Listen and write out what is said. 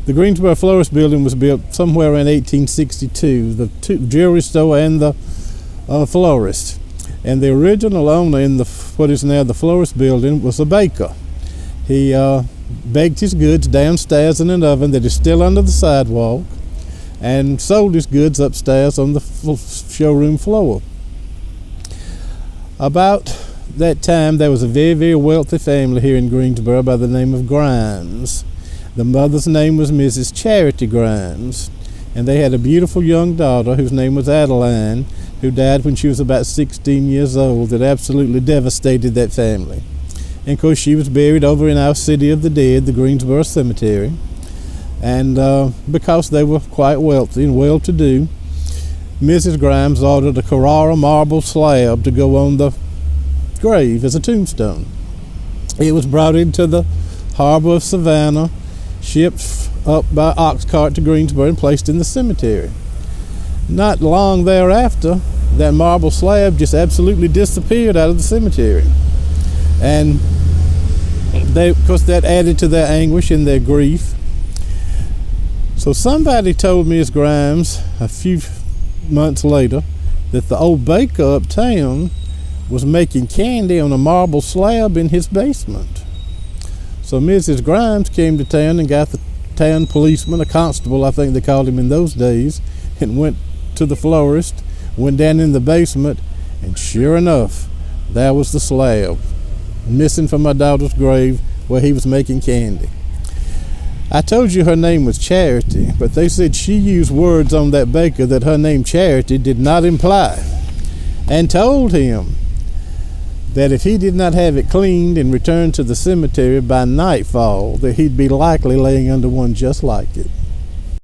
The Greensboro Florist building was built somewhere around 1862, the jewelry store and the florist. And the original owner in what is now the florist building was a baker. He baked his goods downstairs in an oven that is still under the sidewalk and sold his goods upstairs on the showroom floor. About that time, there was a very, very wealthy family here in Greensboro by the name of Grimes. The mother's name was Mrs. Charity Grimes, and they had a beautiful young daughter whose name was Adeline, who died when she was about 16 years old. That absolutely devastated that family. And of course, she was buried over in our City of the Dead, the Greensboro Cemetery. And because they were quite wealthy and well-to-do, Mrs. Grimes ordered a Carrara marble slab to go on the grave as a tombstone. It was brought into the harbor of Savannah, shipped up by ox cart to Greensboro, and placed in the cemetery. Not long thereafter, that marble slab just absolutely disappeared out of the cemetery. And of course, that added to their anguish and their grief. So somebody told Miss Grimes a few months later that the old baker uptown was making candy on a marble slab in his basement. So Mrs. Grimes came to town and got the town policeman, a constable I think they called him in those days, and went to the florist, went down in the basement, and sure enough, there was the slab, missing from my daughter's grave where he was making candy. I told you her name was Charity, but they said she used words on that baker that her name Charity did not imply, and told him that if he did not have it cleaned and returned to the cemetery by nightfall, that he'd be likely laying under one just like it.